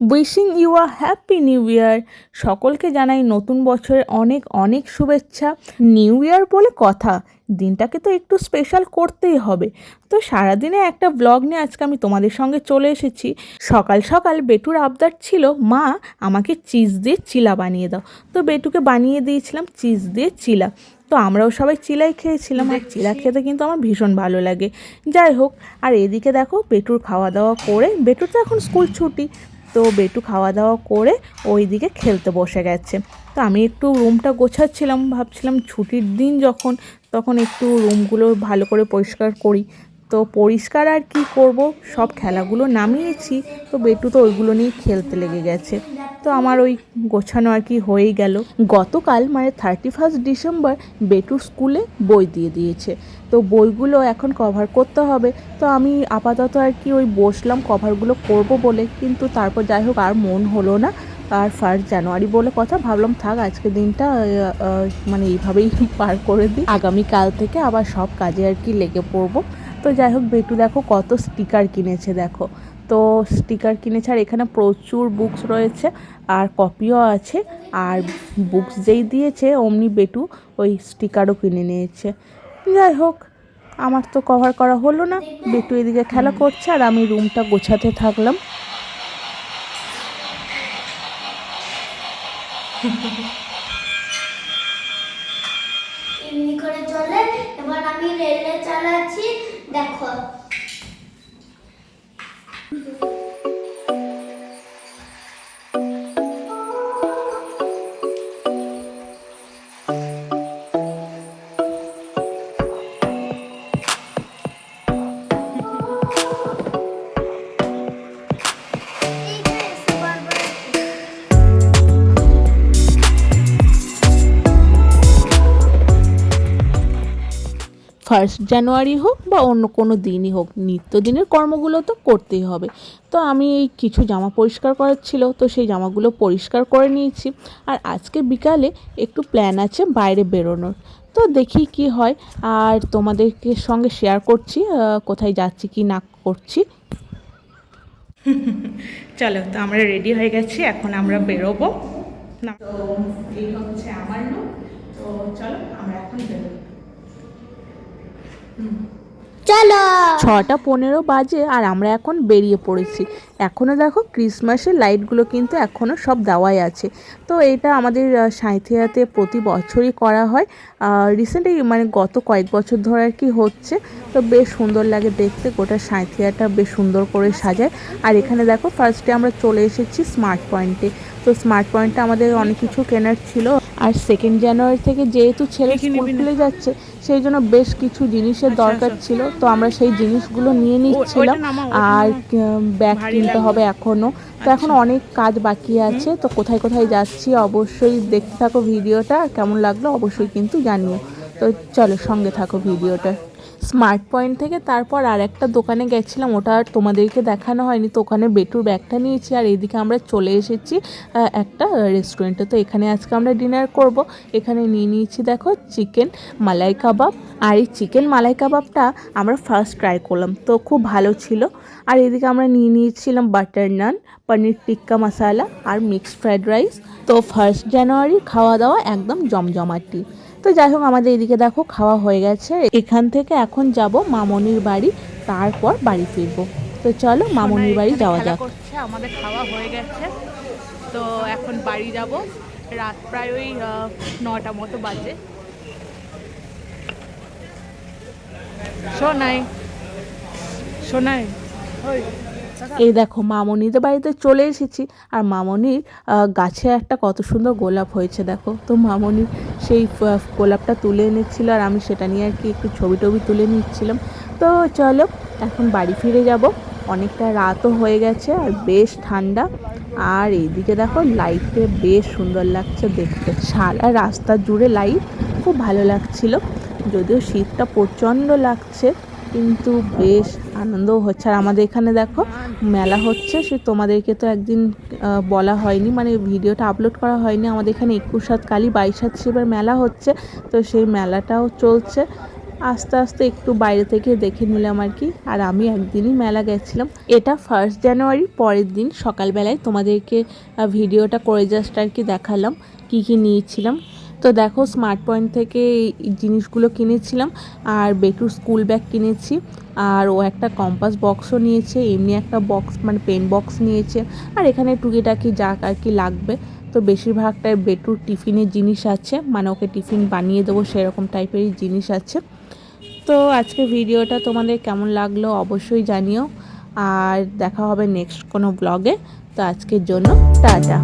Wishing you a happy new year. সকলকে জানাই নতুন বছরের অনেক অনেক শুভেচ্ছা। নিউ ইয়ার বলে কথা, দিনটাকে তো একটু স্পেশাল করতেই হবে। তো সারাদিনে একটা ব্লগ নিয়ে আজকে আমি তোমাদের সঙ্গে চলে এসেছি। সকাল সকাল বেটুর আবদার ছিল, মা আমাকে চিজ দিয়ে চিলা বানিয়ে দাও। তো বেটুকে বানিয়ে দিয়েছিলাম চিজ দিয়ে চিলা। তো আমরাও সবাই চিলাই খেয়েছিলাম, আর চিলা খেতে কিন্তু আমার ভীষণ ভালো লাগে। যাই হোক, আর এদিকে দেখো বেটুর খাওয়া দাওয়া করে, বেটুর তো এখন স্কুল ছুটি, তো বেটু খাওয়া দাওয়া করে ওই দিকে খেলতে বসে গেছে। তো আমি একটু রুমটা গোছাচ্ছিলাম, ভাবছিলাম ছুটির দিন যখন, তখন একটু রুমগুলো ভালো করে পরিষ্কার করি। তো পরিষ্কার আর কি করব, সব খেলাগুলো নামিয়েছি, তো বেটু তো ওইগুলো নিয়ে খেলতে লেগে গেছে। তো আমার ওই গোছানো আর কি হয়েই গেল। গতকাল মানে 31 ডিসেম্বর বেটুর স্কুলে বই দিয়ে দিয়েছে, তো বইগুলো এখন কভার করতে হবে। তো আমি আপাতত আর কি ওই বসলাম কভারগুলো করব বলে, কিন্তু তারপর যাই হোক আর মন হলো না। আর 1 জানুয়ারি বলে কথা, ভাবলাম থাক আজকের দিনটা মানে এইভাবেই পার করে দিই, আগামীকাল থেকে আবার সব কাজে আর কি লেগে পড়বো। তো যাই হোক, বেটু দেখো কত স্টিকার কিনেছে দেখো। তো স্টিকার কিনেছে, আর এখানে প্রচুর বুকস রয়েছে আর কপিও আছে। আর বুকস যেই দিয়েছে অমনি বেটু ওই স্টিকারও কিনে নিয়েছে। যাই হোক, আমার তো কভার করা হলো না, বেটু এদিকে খেলা করছে আর আমি রুমটা গোছাতে থাকলাম। এমনি করে চলে। এবার আমি রেলে চালাচ্ছি, দেখো। ফার্স্ট জানুয়ারি হোক বা অন্য কোনো দিনই হোক, নিত্যদিনের কর্মগুলো তো করতেই হবে। তো আমি এই কিছু জামা পরিষ্কার করার ছিল, তো সেই জামাগুলো পরিষ্কার করে নিয়েছি। আর আজকে বিকালে একটু প্ল্যান আছে বাইরে বেরোনোর, তো দেখি কি হয়। আর তোমাদেরকে সঙ্গে শেয়ার করছি কোথায় যাচ্ছি কি না করছি। চলো, তো আমরা রেডি হয়ে গেছি, এখন আমরা বেরোবো না। তো এই হচ্ছে আমার লুক। তো চলো আমরা এখন বেরোবো। চলো। 6:15 বাজে আর আমরা এখন বেরিয়ে পড়েছি। এখনও দেখো ক্রিসমাসের লাইটগুলো কিন্তু এখনও সব দেওয়াই আছে। তো এটা আমাদের সাঁইথিয়াতে প্রতি বছরই করা হয়। রিসেন্টলি মানে গত কয়েক বছর ধরে আর কি হচ্ছে। তো বেশ সুন্দর লাগে দেখতে, গোটা সাঁইথিয়াটা বেশ সুন্দর করে সাজায়। আর এখানে দেখো ফার্স্টে আমরা চলে এসেছি স্মার্ট পয়েন্টে। তো স্মার্ট পয়েন্টে আমাদের অনেক কিছু কেনার ছিল। আর 2 জানুয়ারি থেকে যেহেতু ছেলে স্কুল খুলে যাচ্ছে, সেই জন্য বেশ কিছু জিনিসের দরকার ছিল। তো আমরা সেই জিনিসগুলো নিয়ে নিচ্ছিলাম। আর ব্যাগ কিনতে হবে এখনও। তো এখন অনেক কাজ বাকি আছে। তো কোথায় কোথায় যাচ্ছি অবশ্যই দেখতে থাকো ভিডিওটা, কেমন লাগলো অবশ্যই কিন্তু জানিও। তো চলো সঙ্গে থাকো ভিডিওটা। স্মার্ট পয়েন্ট থেকে তারপর আর একটা দোকানে গেছিলাম, ওটা আর তোমাদেরকে দেখানো হয়নি। তো ওখানে বেটুর ব্যাগটা নিয়েছি, আর এদিকে আমরা চলে এসেছি একটা রেস্টুরেন্টে। তো এখানে আজকে আমরা ডিনার করব। এখানে নিয়ে নিয়েছি দেখো চিকেন মালাই কাবাব। আর এই চিকেন মালাই কাবাবটা আমরা ফার্স্ট ট্রাই করলাম, তো খুব ভালো ছিল। আর এদিকে আমরা নিয়ে নিয়েছিলাম বাটার নান, পনির টিক্কা মশালা আর মিক্সড ফ্রাইড রাইস। তো 1 জানুয়ারির খাওয়া দাওয়া একদম জমজমাটি। তো যাই হোক, আমাদের এদিকে দেখো খাওয়া হয়ে গেছে। এখান থেকে এখন যাব মামনির বাড়ি, তারপর বাড়ি ফিরবো। তো চলো মামনির বাড়ি যাওয়া যাক। আমাদের খাওয়া হয়ে গেছে, তো এখন বাড়ি যাব। রাত প্রায় ওই 9টা মতো বাজে। শোনাই শোনাই এই দেখো মামনিদের বাড়িতে চলে এসেছি। আর মামনির গাছে একটা কত সুন্দর গোলাপ হয়েছে দেখো। তো মামনি সেই গোলাপটা তুলে এনেছিল, আর আমি সেটা নিয়ে আর কি একটু ছবি টবি তুলে নিচ্ছিলাম। তো চলো এখন বাড়ি ফিরে যাব, অনেকটা রাতও হয়ে গেছে আর বেশ ঠান্ডা। আর এইদিকে দেখো লাইটে বেশ সুন্দর লাগছে দেখতে, সারা রাস্তা জুড়ে লাইট, খুব ভালো লাগছিল। যদিও শীতটা প্রচণ্ড লাগছে, কিন্তু বেশ আনন্দও হচ্ছে। আর আমাদের এখানে দেখো মেলা হচ্ছে, সে তোমাদেরকে তো একদিন বলা হয়নি, মানে ভিডিওটা আপলোড করা হয়নি। আমাদের এখানে 21 কালী 22 শিবের মেলা হচ্ছে, তো সেই মেলাটাও চলছে। আস্তে আস্তে একটু বাইরে থেকে দেখে নিলাম আর কি। আর আমি একদিনই মেলা গেছিলাম, এটা 1 জানুয়ারি পরের দিন সকালবেলায় তোমাদেরকে ভিডিওটা করে জাস্ট আর কি দেখালাম কি কি নিয়েছিলাম। তো দেখো স্মার্ট পয়েন্ট থেকে এই জিনিসগুলো কিনেছিলাম, আর বেটুর স্কুল ব্যাগ কিনেছি, আর ও একটা কম্পাস বক্সও নিয়েছে, এমনি একটা বক্স মানে পেন বক্স নিয়েছে, আর এখানে টুকিটাকি যা আর কি লাগবে। তো বেশিরভাগটাই বেটুর টিফিনের জিনিস আছে, মানে ওকে টিফিন বানিয়ে দেবো সেরকম টাইপেরই জিনিস আছে। তো আজকে ভিডিওটা তোমাদের কেমন লাগলো অবশ্যই জানিও, আর দেখা হবে নেক্সট কোনো ব্লগে। তো আজকের জন্য টাটা।